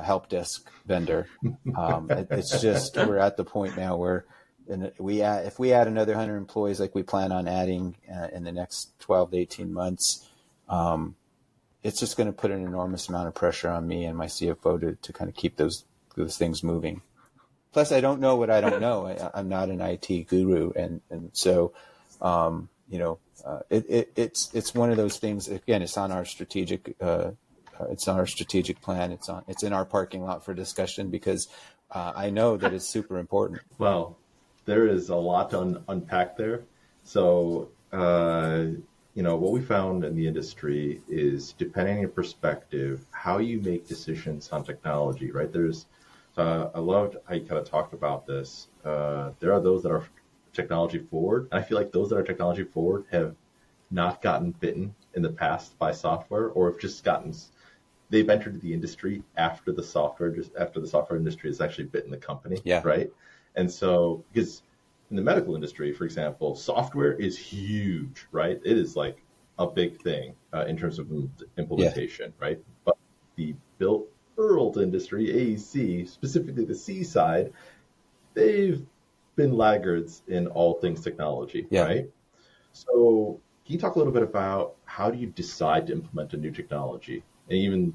help desk vendor. It's just we're at the point now where if we add another 100 employees like we plan on adding in the next 12 to 18 months, it's just going to put an enormous amount of pressure on me and my CFO to kind of keep those things moving. Plus, I don't know what I don't know. I'm not an IT guru, and so it's one of those things. Again, it's on our strategic plan. It's in our parking lot for discussion because I know that it's super important. Well, there is a lot to unpack there. So what we found in the industry is, depending on your perspective, how you make decisions on technology. Right? I loved how you kind of talked about this. There are those that are technology forward, and I feel like those that are technology forward have not gotten bitten in the past by software, or have just they've entered the industry after the software industry has actually bitten the company. Yeah. Right. And so, because in the medical industry, for example, software is huge, right? It is like a big thing in terms of implementation, right? But the built world industry, AEC, specifically the C side, they've been laggards in all things technology, right? So can you talk a little bit about how do you decide to implement a new technology? And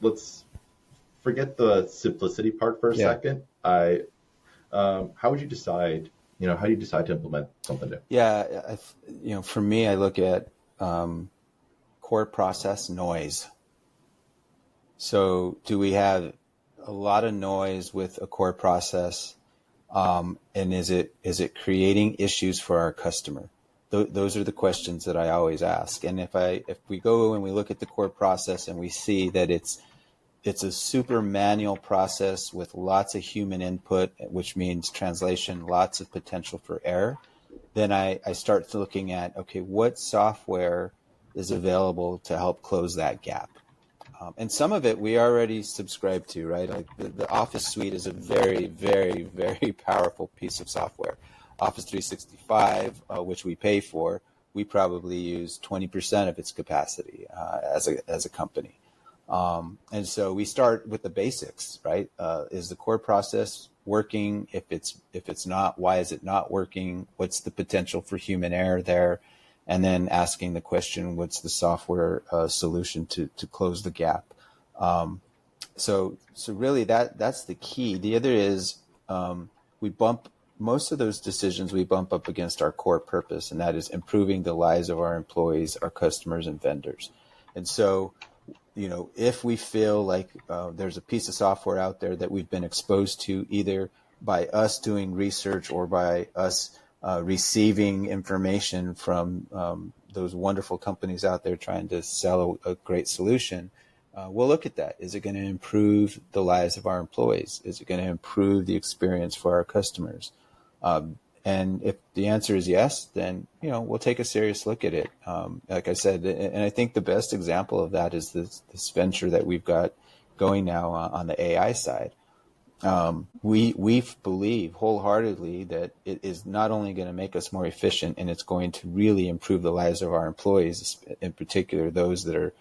let's forget the simplicity part for a second. How would you decide, how do you decide to implement something new? Yeah. For me, I look at core process noise. So do we have a lot of noise with a core process? And is it creating issues for our customer? Those are the questions that I always ask. And if we go and we look at the core process and we see that it's a super manual process with lots of human input, which means translation, lots of potential for error, then I start looking at, okay, what software is available to help close that gap? And some of it we already subscribe to, right? Like the Office suite is a very, very, very powerful piece of software. Office 365, which we pay for, we probably use 20% of its capacity as a company. And so we start with the basics, right? Is the core process working? If it's not, why is it not working? What's the potential for human error there? And then asking the question, what's the software solution to close the gap? So really that's the key. The other is most of those decisions we bump up against our core purpose, and that is improving the lives of our employees, our customers, and vendors. And so, if we feel like there's a piece of software out there that we've been exposed to either by us doing research or by us receiving information from those wonderful companies out there trying to sell a great solution, we'll look at that. Is it going to improve the lives of our employees? Is it going to improve the experience for our customers? And if the answer is yes, then, we'll take a serious look at it. Like I said, and I think the best example of that is this venture that we've got going now on the AI side. We believe wholeheartedly that it is not only going to make us more efficient, and it's going to really improve the lives of our employees, in particular those that are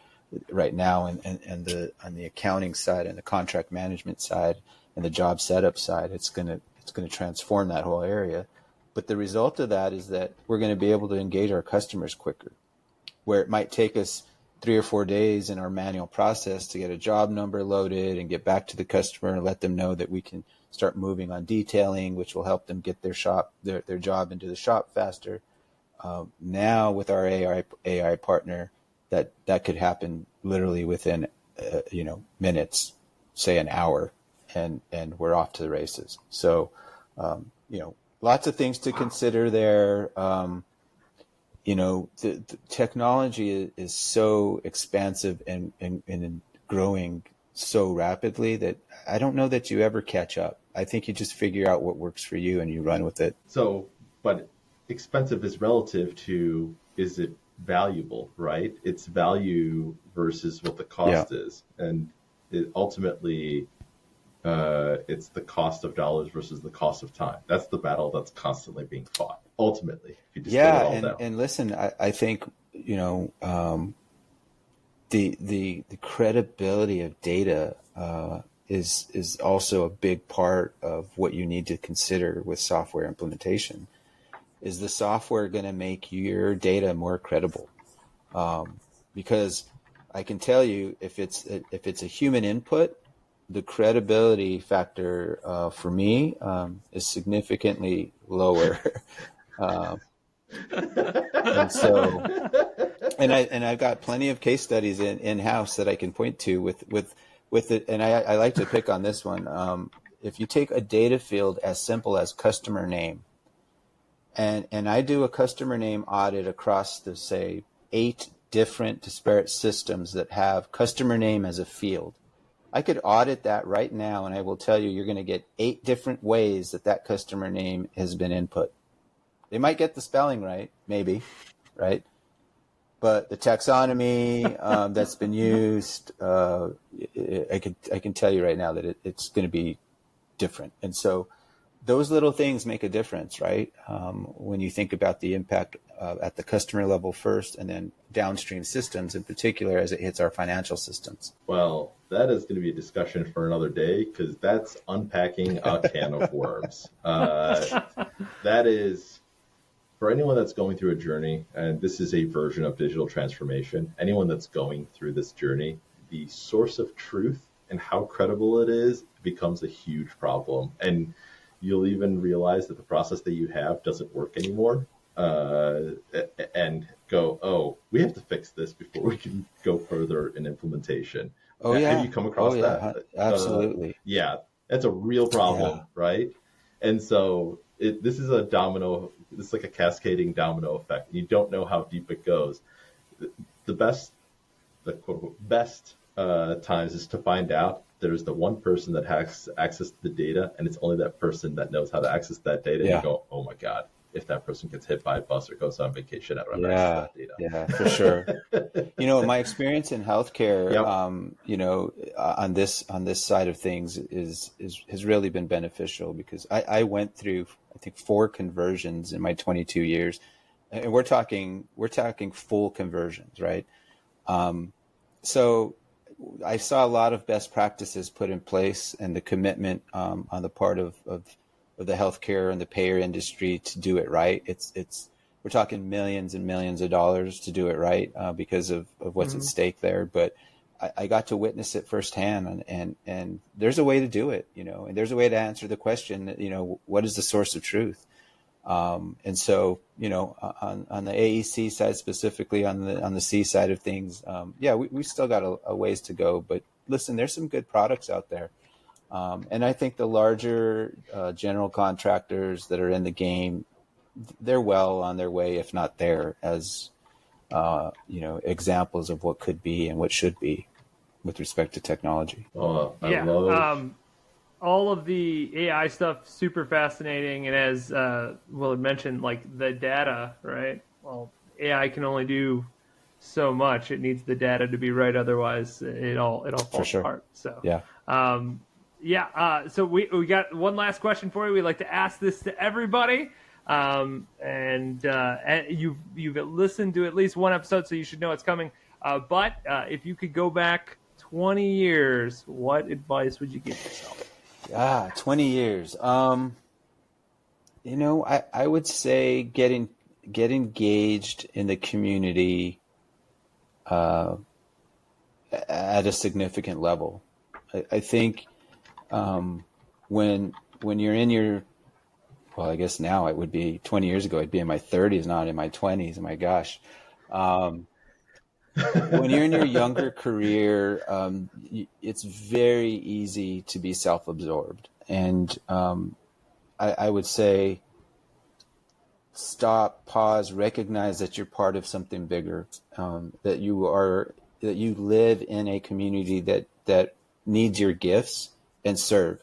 right now and on the accounting side and the contract management side and the job setup side. It's going to transform that whole area. But the result of that is that we're going to be able to engage our customers quicker, where it might take us 3 or 4 days in our manual process to get a job number loaded and get back to the customer and let them know that we can start moving on detailing, which will help them get their job into the shop faster. Now with our AI partner, that could happen literally within minutes, say an hour, and we're off to the races. So lots of things to consider there. The technology is so expansive and growing so rapidly that I don't know that you ever catch up. I think you just figure out what works for you and you run with it. So, but expensive is relative to, is it valuable, right? It's value versus what the cost is. And it ultimately, it's the cost of dollars versus the cost of time. That's the battle that's constantly being fought. Ultimately, if you distill it all down. And listen, I think the credibility of data is also a big part of what you need to consider with software implementation. Is the software going to make your data more credible? Because I can tell you, if it's a human input, the credibility factor for me is significantly lower. And so, I've got plenty of case studies in house that I can point to with it. And I like to pick on this one. If you take a data field as simple as customer name, and I do a customer name audit across the, say, 8 different disparate systems that have customer name as a field, I could audit that right now, and I will tell you, you're going to get 8 different ways that customer name has been input. They might get the spelling right, maybe, right? But the taxonomy that's been used, I can tell you right now that it's going to be different. And so those little things make a difference, right? When you think about the impact at the customer level first, and then downstream systems in particular as it hits our financial systems. Well, that is going to be a discussion for another day, because that's unpacking a can of worms. That is, for anyone that's going through a journey, and this is a version of digital transformation, anyone that's going through this journey, the source of truth and how credible it is becomes a huge problem. And you'll even realize that the process that you have doesn't work anymore, and go, oh, we have to fix this before we can go further in implementation. Oh, yeah. Have you come across that? Absolutely. Yeah, that's a real problem, right? And so this is it's like a cascading domino effect. You don't know how deep it goes. The quote unquote best times is to find out there's the one person that has access to the data, and it's only that person that knows how to access that data. And you go, oh my God, if that person gets hit by a bus or goes on vacation, I don't have access to that data. Yeah, for sure. My experience in healthcare, on this side of things has really been beneficial, because I went through, I think, 4 conversions in my 22 years, and we're talking full conversions, right? So I saw a lot of best practices put in place, and the commitment on the part of the healthcare and the payer industry to do it right. We're talking millions and millions of dollars to do it right because of what's at stake there. But I got to witness it firsthand, and there's a way to do it, and there's a way to answer the question, what is the source of truth? And so, on the AEC side, specifically on the C side of things, we still got a ways to go, but listen, there's some good products out there. And I think the larger general contractors that are in the game, they're well on their way, if not there, as examples of what could be and what should be with respect to technology. Oh, I love all of the AI stuff, super fascinating. And as Will had mentioned, like the data, right? Well, AI can only do so much. It needs the data to be right. Otherwise, it all falls apart. So so we got one last question for you. We like to ask this to everybody. And you've listened to at least one episode, so you should know it's coming. But if you could go back 20 years, what advice would you give yourself? 20 years. I would say get engaged in the community at a significant level. I think when you're in your, well, I guess now it would be 20 years ago, I'd be in my 30s, not in my 20s. My gosh. When you're in your younger career, it's very easy to be self-absorbed. And I would say stop, pause, recognize that you're part of something bigger, that you live in a community that needs your gifts, and serve.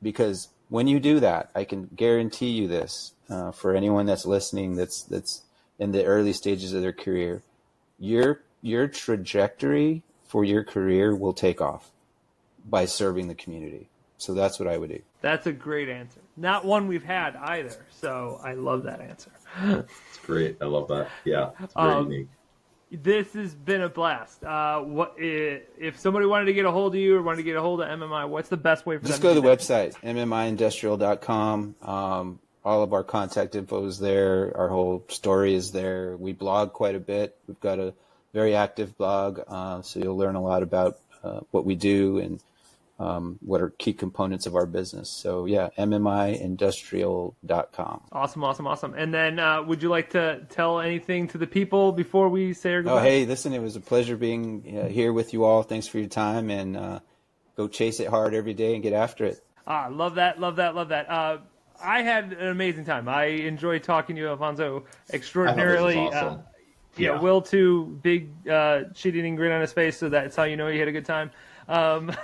Because when you do that, I can guarantee you this, for anyone that's listening, that's in the early stages of their career, your trajectory for your career will take off by serving the community. So that's what I would do. That's a great answer. Not one we've had either. So I love that answer. It's great. I love that. Yeah, it's very unique. This has been a blast. What if somebody wanted to get a hold of you or wanted to get a hold of MMI? What's the best way for them? Just go to the website, MMIindustrial.com. All of our contact info is there. Our whole story is there. We blog quite a bit. We've got a very active blog, so you'll learn a lot about what we do and what are key components of our business. So yeah, MMIindustrial.com. Awesome. And then would you like to tell anything to the people before we say our goodbye? Oh, hey, listen, it was a pleasure being here with you all. Thanks for your time, and go chase it hard every day and get after it. Love that. I had an amazing time. I enjoyed talking to you, Alfonso, extraordinarily. I thought this was awesome. Yeah, Will too, big shit-eating grin on his face, so that's how you know he had a good time. And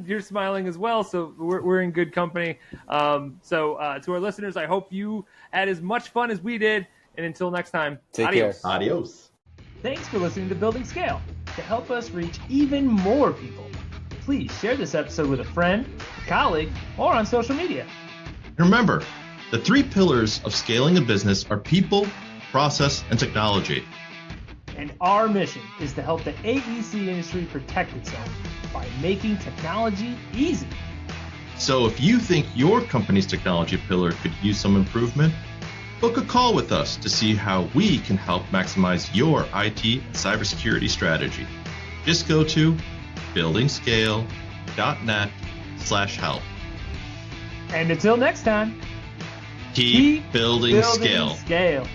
you're smiling as well, so we're in good company. So to our listeners, I hope you had as much fun as we did, and until next time, take adios. care. Adios. Thanks for listening to Building Scale. To help us reach even more people, please share this episode with a friend, a colleague, or on social media. Remember, the 3 pillars of scaling a business are people, process, and technology. And our mission is to help the AEC industry protect itself by making technology easy. So if you think your company's technology pillar could use some improvement, book a call with us to see how we can help maximize your IT and cybersecurity strategy. Just go to buildingscale.net/help. And until next time, Keep building scale. Scale.